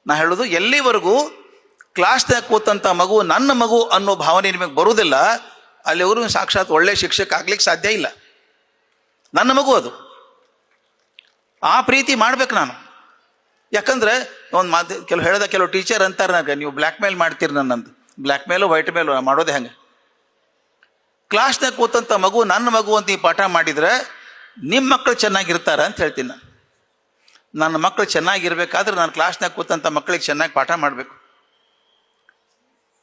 ನಾ ಹೇಳೋದು, ಎಲ್ಲಿವರೆಗೂ ಕ್ಲಾಸ್ನಾಗ ಕೂತಂಥ ಮಗು ನನ್ನ ಮಗು ಅನ್ನೋ ಭಾವನೆ ನಿಮಗೆ ಬರುವುದಿಲ್ಲ, ಅಲ್ಲಿವರೆಗೂ ಸಾಕ್ಷಾತ್ ಒಳ್ಳೆ ಶಿಕ್ಷಕ ಆಗ್ಲಿಕ್ಕೆ ಸಾಧ್ಯ ಇಲ್ಲ. ನನ್ನ ಮಗು ಅದು, ಆ ಪ್ರೀತಿ ಮಾಡ್ಬೇಕು ನಾನು. ಯಾಕಂದ್ರೆ ಒಂದು ಕೆಲವು ಟೀಚರ್ ಅಂತಾರೆ ನನಗೆ, ನೀವು ಬ್ಲ್ಯಾಕ್ ಮೇಲ್ ಮಾಡ್ತೀರಿ ನನ್ನಂದು. ಬ್ಲ್ಯಾಕ್ ಮೇಲು ವೈಟ್ ಮೇಲು ಮಾಡೋದೇ ಹಂಗೆ. ಕ್ಲಾಸ್ನಾಗ ಕೂತಂಥ ಮಗು ನನ್ನ ಮಗು ಅಂತ ಈ ಪಾಠ ಮಾಡಿದರೆ ನಿಮ್ಮ ಮಕ್ಕಳು ಚೆನ್ನಾಗಿರ್ತಾರೆ ಅಂತ ಹೇಳ್ತೀನಿ ನಾನು. ನನ್ನ ಮಕ್ಕಳು ಚೆನ್ನಾಗಿರ್ಬೇಕಾದ್ರೆ ನಾನು ಕ್ಲಾಸ್ನಾಗ ಕೂತಂಥ ಮಕ್ಕಳಿಗೆ ಚೆನ್ನಾಗಿ ಪಾಠ ಮಾಡಬೇಕು.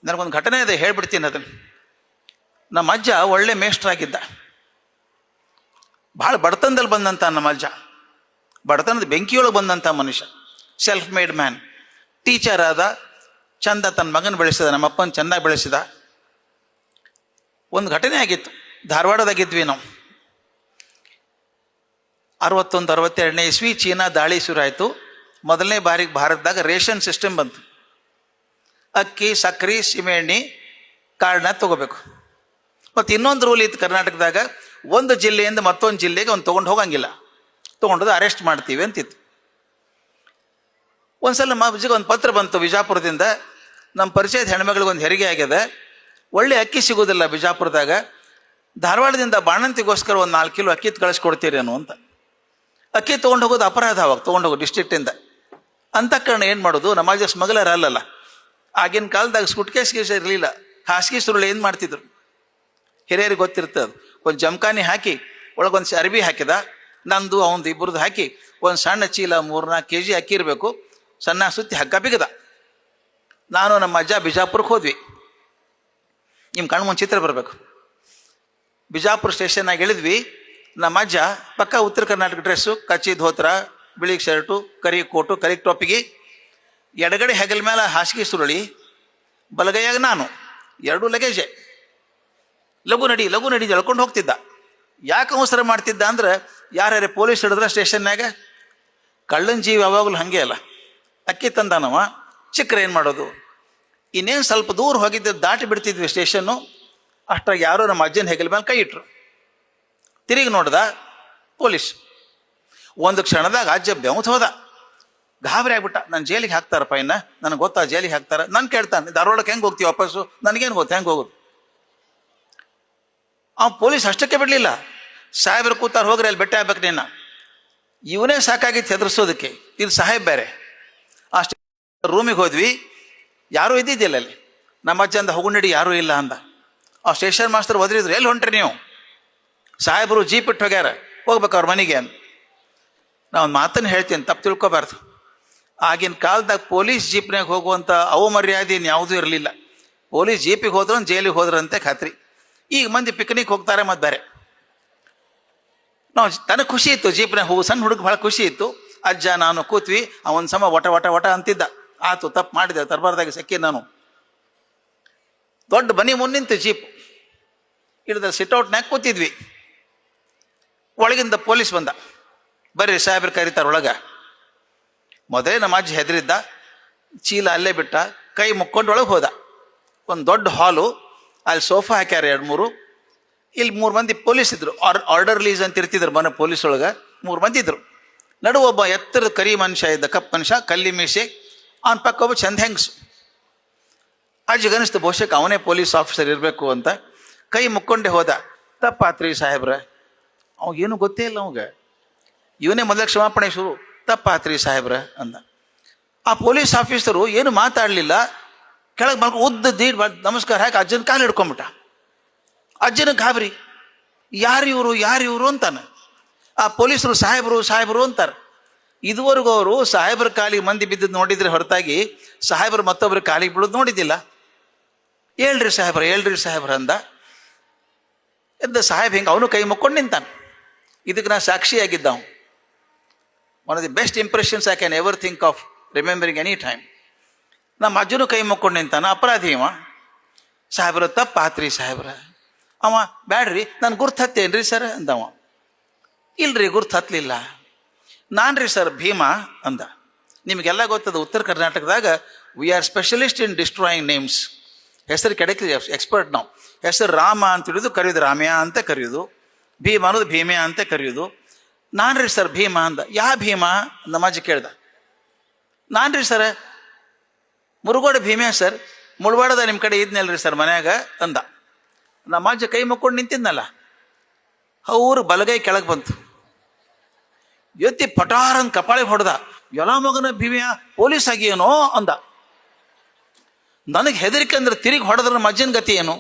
ನನಗೊಂದು ಘಟನೆ ಇದೆ, ಹೇಳ್ಬಿಡ್ತೀನಿ ಅದನ್ನು. ನಮ್ಮ ಅಜ್ಜ ಒಳ್ಳೆ ಮೇಷ್ಟ್ರಾಗಿದ್ದ. ಭಾಳ ಬಡತನದಲ್ಲಿ ಬಂದಂಥ ನಮ್ಮ ಅಜ್ಜ, ಬಡತನದ ಬೆಂಕಿಯೊಳಗೆ ಬಂದಂಥ ಮನುಷ್ಯ, ಸೆಲ್ಫ್ ಮೇಡ್ ಮ್ಯಾನ್. ಟೀಚರ್ ಆದ, ಚಂದ ತನ್ನ ಮಗನ ಬೆಳೆಸಿದ, ನಮ್ಮಪ್ಪನ ಚೆನ್ನಾಗಿ ಬೆಳೆಸಿದ. ಒಂದು ಘಟನೆ ಆಗಿತ್ತು, ಧಾರವಾಡದಾಗಿದ್ವಿ ನಾವು. 61-62ನೇ ಇಸ್ವಿ ಚೀನಾ ದಾಳಿ ಶುರು ಆಯಿತು. ಮೊದಲನೇ ಬಾರಿಗೆ ಭಾರತದಾಗ ರೇಷನ್ ಸಿಸ್ಟಮ್ ಬಂತು. ಅಕ್ಕಿ, ಸಕ್ಕರೆ, ಸೀಮೆಎಣ್ಣೆ ಕಾರ್ಡ್ನ ತೊಗೋಬೇಕು. ಮತ್ತು ಇನ್ನೊಂದು ರೂಲ್ ಇತ್ತು ಕರ್ನಾಟಕದಾಗ, ಒಂದು ಜಿಲ್ಲೆಯಿಂದ ಮತ್ತೊಂದು ಜಿಲ್ಲೆಗೆ ಒಂದು ತೊಗೊಂಡು ಹೋಗಂಗಿಲ್ಲ, ತೊಗೊಂಡೋದು ಅರೆಸ್ಟ್ ಮಾಡ್ತೀವಿ ಅಂತಿತ್ತು. ಒಂದ್ಸಲ ನಮ್ಮ ಅಜ್ಜಿಗೆ ಒಂದು ಪತ್ರ ಬಂತು ಬಿಜಾಪುರದಿಂದ, ನಮ್ಮ ಪರಿಚಯದ ಹೆಣ್ಮಗಳಿಗೆ ಒಂದು ಹೆರಿಗೆ ಆಗ್ಯದ, ಒಳ್ಳೆ ಅಕ್ಕಿ ಸಿಗೋದಿಲ್ಲ ಬಿಜಾಪುರದಾಗ, ಧಾರವಾಡದಿಂದ ಬಾಣಂತಿಗೋಸ್ಕರ ಒಂದು 4 ಕಿಲೋ ಅಕ್ಕಿ ಕಳಿಸ್ಕೊಡ್ತೀರೇನು ಅಂತ. ಅಕ್ಕಿ ತೊಗೊಂಡು ಹೋಗೋದು ಅಪರಾಧ, ಅವಾಗ ತೊಗೊಂಡು ಹೋಗೋದು ಡಿಸ್ಟ್ರಿಕ್ಟಿಂದ. ಅಂತಃಕರಣ ಏನು ಮಾಡೋದು, ನಮ್ಮ ಅಜ್ಜ ಸ್ಮಗ್ಲರ್ ಅಲ್ಲಲ್ಲ. ಆಗಿನ ಕಾಲದಾಗ ಸುಟ್ಕೇಸ್ ಗೀಸ್ ಇರಲಿಲ್ಲ, ಹಾಸಿಗೆ ಸುರುಳು ಏನು ಮಾಡ್ತಿದ್ರು ಹಿರಿಯರಿಗೆ ಗೊತ್ತಿರ್ತದೆ. ಒಂದು ಜಮಖಾನಿ ಹಾಕಿ ಒಳಗೊಂದು ಅರ್ಬಿ ಹಾಕಿದ, ನಂದು ಅವಂದು ಇಬ್ಬರದ್ದು ಹಾಕಿ ಒಂದು ಸಣ್ಣ ಚೀಲ 3-4 kg ಅಕ್ಕಿ ಇರಬೇಕು, ಸಣ್ಣ ಸುತ್ತಿ ಹಗ್ಗ ಬಿಗದ. ನಾನು ನಮ್ಮ ಅಜ್ಜ ಬಿಜಾಪುರಕ್ಕೆ ಹೋದ್ವಿ. ನಿಮ್ಮ ಕಣ್ಣು ಮುಂದೆ ಚಿತ್ರ ಬರಬೇಕು. ಬಿಜಾಪುರ ಸ್ಟೇಷನ್ನಾಗ ಇಳಿದ್ವಿ. ನಮ್ಮ ಅಜ್ಜ ಪಕ್ಕ ಉತ್ತರ ಕರ್ನಾಟಕ ಡ್ರೆಸ್ಸು, ಕಚ್ಚಿ ಧೋತ್ರ, ಬಿಳಿ ಶರ್ಟು, ಕರಿ ಕೋಟು, ಕರಿ ಟೋಪಿಗೆ, ಎಡಗಡೆ ಹೆಗಲ ಮೇಲೆ ಹಾಸಿಗೆ ಸುರುಳಿ, ಬಲಗೈಯಾಗ ನಾನು, 2 ಲಗೇಜೆ. ಲಘು ನಡಿ ಎಳ್ಕೊಂಡು ಹೋಗ್ತಿದ್ದ. ಯಾಕೆ ಅವಸರ ಮಾಡ್ತಿದ್ದ ಅಂದ್ರೆ, ಯಾರ್ಯಾರೇ ಪೊಲೀಸ್ ಹಿಡಿದ್ರೆ ಸ್ಟೇಷನ್ನಾಗ ಕಳ್ಳನ ಜೀವ ಯಾವಾಗಲೂ ಹಾಗೆ ಅಲ್ಲ. ಅಕ್ಕಿ ತಂದಾನವ, ಚಿಕ್ಕರೆ ಏನು ಮಾಡೋದು. ಇನ್ನೇನು ಸ್ವಲ್ಪ ದೂರ ಹೋಗಿದ್ದ, ದಾಟಿ ಬಿಡ್ತಿದ್ವಿ ಸ್ಟೇಷನ್ನು. ಅಷ್ಟಾಗಿ ಯಾರೋ ನಮ್ಮ ಅಜ್ಜನ ಹೆಗಲ ಮೇಲೆ ಕೈ ಇಟ್ರು. ತಿರುಗಿ ನೋಡ್ದ, ಪೊಲೀಸ್. ಒಂದು ಕ್ಷಣದಾಗ ಅಜ್ಜ ಬೆವತ್ ಹೋದ, ಗಾಬರಿ ಆಗ್ಬಿಟ್ಟ. ನಾನು ಜೈಲಿಗೆ ಹಾಕ್ತಾರಪ್ಪ, ಇನ್ನ ನನಗೆ ಗೊತ್ತಾ ಜೈಲಿಗೆ ಹಾಕ್ತಾರ. ನಾನು ಕೇಳ್ತಾನೆ, ಧಾರವಾಡಕ್ಕೆ ಹೆಂಗೆ ಹೋಗ್ತೀವಿ ವಾಪಸ್ಸು, ನನಗೇನು ಗೊತ್ತು ಹೆಂಗೆ ಹೋಗೋದು. ಪೊಲೀಸ್ ಅಷ್ಟಕ್ಕೆ ಬಿಡಲಿಲ್ಲ. ಸಾಹೇಬ್ರು ಕೂತಾರ, ಹೋಗ್ರಿ ಅಲ್ಲಿ ಬೆಟ್ಟ ಆಗ್ಬೇಕು ನಿನ್ನ. ಇವನೇ ಸಾಕಾಗಿತ್ತು ಹೆದರ್ಸೋದಕ್ಕೆ, ಇಲ್ಲಿ ಸಾಹೇಬ್ ಬೇರೆ. ಅಷ್ಟೇ ರೂಮಿಗೆ ಹೋದ್ವಿ, ಯಾರೂ ಇದ್ದಿದ್ದಿಲ್ಲ ಅಲ್ಲಿ. ನಮ್ಮ ಅಜ್ಜ ಅಂದ, ಹೋಗುಂಡಿ ಯಾರೂ ಇಲ್ಲ ಅಂದ. ಆ ಸ್ಟೇಷನ್ ಮಾಸ್ತರ್ ಒದರಿದ್ರು, ಎಲ್ಲಿ ಹೊಂಟ್ರಿ ನೀವು? ಸಾಹೇಬರು ಜೀಪ್ ಇಟ್ಟು ಹೋಗ್ಯಾರ, ಹೋಗ್ಬೇಕು ಅವ್ರ ಮನೆಗೆ ಅಂತ. ನಾನು ಒಂದು ಮಾತನ್ನು ಹೇಳ್ತೀನಿ, ತಪ್ಪು ತಿಳ್ಕೊಬಾರ್ದು. ಆಗಿನ ಕಾಲದಾಗ ಪೊಲೀಸ್ ಜೀಪ್ನಾಗ ಹೋಗುವಂಥ ಅವಮರ್ಯಾದೆ ಯಾವುದೂ ಇರಲಿಲ್ಲ. ಪೊಲೀಸ್ ಜೀಪಿಗೆ ಹೋದ್ರು ಜೈಲಿಗೆ ಹೋದ್ರಂತೆ ಖಾತ್ರಿ. ಈಗ ಮಂದಿ ಪಿಕ್ನಿಕ್ ಹೋಗ್ತಾರೆ ಮತ್ತು ಬೇರೆ. ನಾವು ತನಗೆ ಖುಷಿ ಇತ್ತು ಜೀಪ್ನಾಗ ಹೋಗು, ಸಣ್ಣ ಹುಡುಗ ಭಾಳ ಖುಷಿ ಇತ್ತು. ಅಜ್ಜ ನಾನು ಕೂತ್ವಿ, ಅವನ ಸಮ ವಟ ಅಂತಿದ್ದ. ಆತು, ತಪ್ಪು ಮಾಡಿದೆ, ತರಬಾರ್ದಾಗ ಸಕ್ಕಿ ನಾನು. ದೊಡ್ಡ ಮನೆ ಮುನ್ನಿಂತು ಜೀಪ್, ಹಿಡಿದ ಸಿಟ್ಔಟ್ನಾಗ ಕೂತಿದ್ವಿ. ಒಳಗಿಂದ ಪೊಲೀಸ್ ಬಂದ, ಬರ್ರಿ ಸಾಹೇಬ್ರು ಕರೀತಾರೆ ಒಳಗೆ. ಮೊದಲೇ ನಮ್ಮ ಅಜ್ಜ ಹೆದರಿದ್ದ, ಚೀಲ ಅಲ್ಲೇ ಬಿಟ್ಟ, ಕೈ ಮುಕ್ಕೊಂಡು ಒಳಗೆ ಹೋದ. ಒಂದು ದೊಡ್ಡ ಹಾಲು, ಅಲ್ಲಿ ಸೋಫಾ ಹಾಕ್ಯಾರ 2-3. ಇಲ್ಲಿ 3 ಮಂದಿ ಪೊಲೀಸ್ ಇದ್ರು, ಆರ್ಡರ್ಲೀಸ್ ಅಂತ ಇರ್ತಿದ್ರು ಮನೆ ಪೊಲೀಸ್ ಒಳಗೆ. 3 ಮಂದಿ ಇದ್ರು. ನಡು ಒಬ್ಬ ಎತ್ತರದ ಕರಿ ಮನುಷ್ಯ ಇದ್ದ, ಕಪ್ಪು ಮನುಷ್ಯ, ಕಲ್ಲಿ ಮೀಸೆ. ಅವನ ಪಕ್ಕ ಒಬ್ಬ ಚಂದ ಹೆಂಗಸು. ಅಜ್ಜಿಗೆ ಅನಿಸ್ತು ಬಹುಶಃ ಅವನೇ ಪೊಲೀಸ್ ಆಫೀಸರ್ ಇರಬೇಕು ಅಂತ. ಕೈ ಮುಕ್ಕೊಂಡೆ ಹೋದ. ತಪ್ಪಾತ್ರಿ ಸಾಹೇಬ್ರ, ಅವಾಗೇನು ಗೊತ್ತೇ ಇಲ್ಲ ಅವಾಗ. ಇವನೇ ಮೊದಲ ಕ್ಷಮಾಪಣೆ ಶುರು, ತಪ್ಪಾತ್ರಿ ಸಾಹೇಬ್ರ ಅಂದ. ಆ ಪೊಲೀಸ್ ಆಫೀಸರು ಏನು ಮಾತಾಡಲಿಲ್ಲ, ಕೆಳಗೆ ಮಲ್ಕೊಂಡು ಉದ್ದ ದೀಡ್ ನಮಸ್ಕಾರ ಹಾಕಿ ಅಜ್ಜನ ಕಾಲು ಹಿಡ್ಕೊಂಬಿಟ್ಟ. ಅಜ್ಜನ ಗಾಬರಿ, ಯಾರು ಇವರು ಅಂತಾನೆ. ಆ ಪೊಲೀಸರು ಸಾಹೇಬರು ಅಂತಾರೆ. ಇದುವರೆಗೂ ಅವರು ಸಾಹೇಬ್ರ ಕಾಲಿಗೆ ಮಂದಿ ಬಿದ್ದದ್ದು ನೋಡಿದ್ರೆ ಹೊರತಾಗಿ ಸಾಹೇಬರು ಮತ್ತೊಬ್ಬರ ಕಾಲಿಗೆ ಬೀಳೋದು ನೋಡಿದ್ದಿಲ್ಲ. ಹೇಳ್ರಿ ಸಾಹೇಬ್ರ ಅಂದ. ಎದ್ದ ಸಾಹೇಬ್ ಹಿಂಗೆ ಅವನು ಕೈ ಮುಕ್ಕೊಂಡು ನಿಂತಾನೆ. ಇದಕ್ಕೆ ನಾ ಸಾಕ್ಷಿಯಾಗಿದ್ದ. ಅವನು one of the best impressions I can ever think of remembering any time. ನಮ್ಮ ಅಜ್ಜನು ಕೈ ಮುಕ್ಕೊಂಡು ನಿಂತಾನ, ಅಪರಾಧಿ ಇವ. ಸಾಹೇಬ್ರ ತಪ್ಪಾತ್ರಿ ಸಾಹೇಬ್ರ. ಅವ ಬ್ಯಾಡ್ರಿ, ನಾನು ಗುರ್ತು ಹತ್ತೇನ್ರಿ ಸರ್ ಅಂದವ. ಇಲ್ರಿ ಗುರ್ತು ಹತ್ತಲಿಲ್ಲ. ನಾನು ರೀ ಸರ್ ಭೀಮಾ ಅಂದ. ನಿಮಗೆಲ್ಲ ಗೊತ್ತದ, ಉತ್ತರ ಕರ್ನಾಟಕದಾಗ we are specialist in destroying names. ಹೆಸರು ಕೆಡಕ್ಕೆ ಎಕ್ಸ್ಪರ್ಟ್ ನಾವು. ಹೆಸರು ರಾಮ ಅಂತ ಹಿಡಿದು ಕರೆಯೋದು ರಾಮ್ಯ ಅಂತ ಕರೆಯೋದು, ಭೀಮ ಅನ್ನೋದು ಭೀಮ್ಯ ಅಂತ ಕರೆಯೋದು. ನಾನು ರೀ ಸರ್ ಭೀಮಾ ಅಂದ. ಯಾ ಭೀಮಾ ನಮಾಜ್ ಕೇಳ್ದ. ನಾನು ರೀ ಸರ್ ಮುರುಗೋಡು ಭೀಮ್ಯಾ ಸರ್, ಮುಳ್ವಾಡದ ನಿಮ್ಮ ಕಡೆ ಇದ್ನಲ್ರಿ ಸರ್ ಮನ್ಯಾಗ ಅಂದ. ನಮ್ಮ ಅಜ್ಜ ಕೈ ಮುಕ್ಕೊಂಡು ನಿಂತಿದ್ನಲ್ಲ, ಅವ್ರು ಬಲಗೈ ಕೆಳಗೆ ಬಂತು. ಎತ್ತಿ ಪಟಾರನ್ ಕಪಾಳಿಗೆ ಹೊಡೆದ. ಎಲ್ಲ ಮಗನ ಭೀಮ್ಯಾ ಪೊಲೀಸ್ ಆಗಿಯೇನೋ ಅಂದ. ನನಗೆ ಹೆದರಿಕೆ ಅಂದ್ರೆ ತಿರುಗಿ ಹೊಡೆದ್ರ ನಮ್ಮ ಅಜ್ಜನ ಗತಿ ಏನು?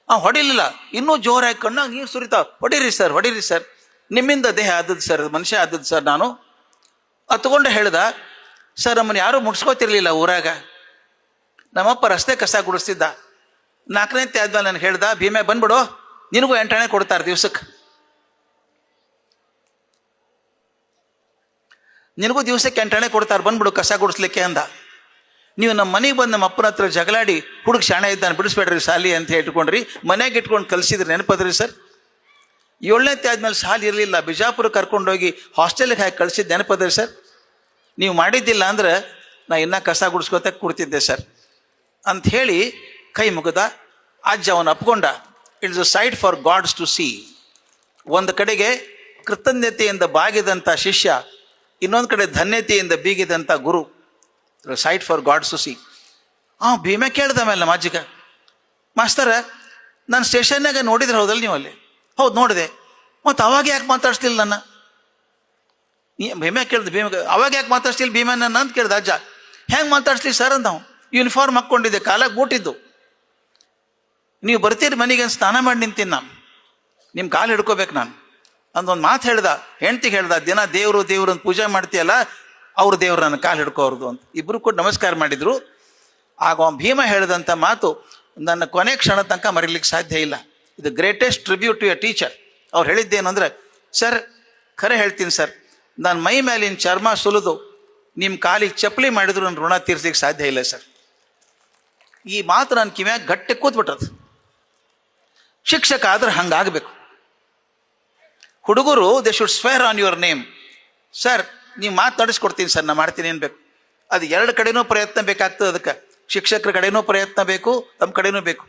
ಹೊಡಿಲಿಲ್ಲ, ಇನ್ನೂ ಜೋರಾಗಿ ಕಣ್ಣಾಗ ನೀರು ಸುರಿತಾವ. ಹೊಡೀರಿ ಸರ್, ಹೊಡೀರಿ ಸರ್, ನಿಮ್ಮಿಂದ ದೇಹ ಆದದ್ದು ಸರ್, ಮನುಷ್ಯ ಆದದ್ದು ಸರ್. ನಾನು ತಗೊಂಡು ಹೇಳ್ದ, ಸರ್ ನಮ್ಮನ್ನು ಯಾರೂ ಮುಡ್ಸ್ಕೋತಿರ್ಲಿಲ್ಲ ಊರಾಗ. ನಮ್ಮಪ್ಪ ರಸ್ತೆ ಕಸ ಗುಡಿಸ್ತಿದ್ದ. 4ನೇ ಆದ್ಮೇಲೆ ನನಗೆ ಹೇಳ್ದ, ಭೀಮೆ ಬಂದ್ಬಿಡು, ನಿನಗೂ 8 ಆಣೆ ಕೊಡ್ತಾರೆ ದಿವ್ಸಕ್ಕೆ, ನಿನಗೂ ದಿವ್ಸಕ್ಕೆ 8 ಆಣೆ ಕೊಡ್ತಾರೆ, ಬಂದ್ಬಿಡು ಕಸ ಗುಡಿಸ್ಲಿಕ್ಕೆ ಅಂದ. ನೀವು ನಮ್ಮ ಮನೆಗೆ ಬಂದು ನಮ್ಮ ಅಪ್ಪನ ಹತ್ರ ಜಗಳಾಡಿ ಹುಡುಗ ಶಾಣೆ ಇದ್ದಾನೆ ಬಿಡಿಸ್ಬೇಡ್ರಿ ಸಾಲಿ ಅಂತ ಇಟ್ಕೊಂಡ್ರಿ, ಮನೆಯಾಗ ಇಟ್ಕೊಂಡು ಕಲಿಸಿದ್ರಿ, ನೆನಪದ್ರಿ ಸರ್? 7ನೇ ಆದ್ಮೇಲೆ ಸಾಲಿ ಇರಲಿಲ್ಲ, ಬಿಜಾಪುರ ಕರ್ಕೊಂಡೋಗಿ ಹಾಸ್ಟೆಲ್ಗೆ ಹಾಕಿ ಕಳಿಸಿದ್ದು ನೆನಪದ್ರಿ ಸರ್? ನೀವು ಮಾಡಿದ್ದಿಲ್ಲ ಅಂದ್ರೆ ನಾ ಇನ್ನೂ ಕಸ ಗುಡಿಸ್ಕೋತ ಕೊಡ್ತಿದ್ದೆ ಸರ್ ಅಂಥೇಳಿ ಕೈ ಮುಗಿದ. ಅಜ್ಜ ಅವನು ಅಪ್ಕೊಂಡ. It's a sight for gods to see. ಒಂದು ಕಡೆಗೆ ಕೃತಜ್ಞತೆಯಿಂದ ಬಾಗಿದಂಥ ಶಿಷ್ಯ, ಇನ್ನೊಂದು ಕಡೆ ಧನ್ಯತೆಯಿಂದ ಬೀಗಿದಂಥ ಗುರು. Sight for gods to see. ಭೀಮೆ ಕೇಳ್ದ ಮೇಲೆ ನಮ್ಮ ಅಜ್ಜಿಗ, ಮಾಸ್ತರ ನಾನು ಸ್ಟೇಷನ್ನಾಗ ನೋಡಿದ್ರೆ ಹೌದಲ್ಲ ನೀವು ಅಲ್ಲಿ? ಹೌದು ನೋಡಿದೆ. ಮತ್ತು ಅವಾಗ ಯಾಕೆ ಮಾತಾಡ್ಸ್ತಿಲ್ಲ ನನ್ನ? ಭೀಮೆ ಕೇಳ್ದು, ಅವಾಗ ಯಾಕೆ ಮಾತಾಡ್ಸ್ತಿಲ್ಲ ಭೀಮೆ ನನ್ನ ಅಂತ ಕೇಳ್ದ ಅಜ್ಜ. ಹೆಂಗೆ ಮಾತಾಡ್ಸ್ಲಿ ಸರ್ ಅಂತ. ನಾವು ಯೂನಿಫಾರ್ಮ್ ಹಾಕ್ಕೊಂಡಿದ್ದೆ, ಕಾಲಾಗ ಬೂಟಿದ್ದು. ನೀವು ಬರ್ತೀರಿ ಮನೆಗೆ ಅಂತ ಸ್ನಾನ ಮಾಡಿ ನಿಂತೀನಿ ನಾನು, ನಿಮ್ಮ ಕಾಲು ಹಿಡ್ಕೋಬೇಕು ನಾನು ಅಂದೊಂದು ಮಾತು ಹೇಳ್ದ. ಹೆಂಡ್ತಿಗೆ ಹೇಳ್ದ, ದಿನ ದೇವರು ದೇವ್ರು ಅಂತ ಪೂಜೆ ಮಾಡ್ತೀಯಲ್ಲ, ಅವ್ರ ದೇವ್ರು ನನ್ನ ಕಾಲು ಹಿಡ್ಕೋರ್ದು ಅಂತ. ಇಬ್ಬರು ಕೂಡ ನಮಸ್ಕಾರ ಮಾಡಿದರು. ಆಗ ಭೀಮ ಹೇಳಿದಂಥ ಮಾತು ನನ್ನ ಕೊನೆ ಕ್ಷಣ ತನಕ ಮರೀಲಿಕ್ಕೆ ಸಾಧ್ಯ ಇಲ್ಲ. ಇದು greatest tribute to a teacher. ಅವ್ರು ಹೇಳಿದ್ದೇನು ಅಂದರೆ, ಸರ್ ಖರೆ ಹೇಳ್ತೀನಿ ಸರ್, ನಾನು ಮೈ ಮೇಲಿನ ಚರ್ಮ ಸುಲಿದು ನಿಮ್ಮ ಕಾಲಿಗೆ ಚಪ್ಪಲಿ ಮಾಡಿದ್ರು ನನ್ನ ಋಣ ತೀರ್ಸಲಿಕ್ಕೆ ಸಾಧ್ಯ ಇಲ್ಲ ಸರ್. ಈ ಮಾತು ನನ್ನ ಕಿವ್ಯಾಗ ಗಟ್ಟಿ ಕೂತ್ಬಿಟ್ರದು. ಶಿಕ್ಷಕ ಆದ್ರೆ ಹಂಗಾಗಬೇಕು. ಹುಡುಗರು they should swear on your name. Sir ನೀವು ಮಾತು ನಡೆಸ್ಕೊಡ್ತೀನಿ ಸರ್, ನಾ ಮಾಡ್ತೀನಿ ಏನು ಬೇಕು. ಅದು 2 ಕಡೆನೂ ಪ್ರಯತ್ನ ಬೇಕಾಗ್ತದೆ. ಅದಕ್ಕೆ ಶಿಕ್ಷಕರ ಕಡೆನೂ ಪ್ರಯತ್ನ ಬೇಕು, ತಮ್ಮ ಕಡೆನೂ ಬೇಕು.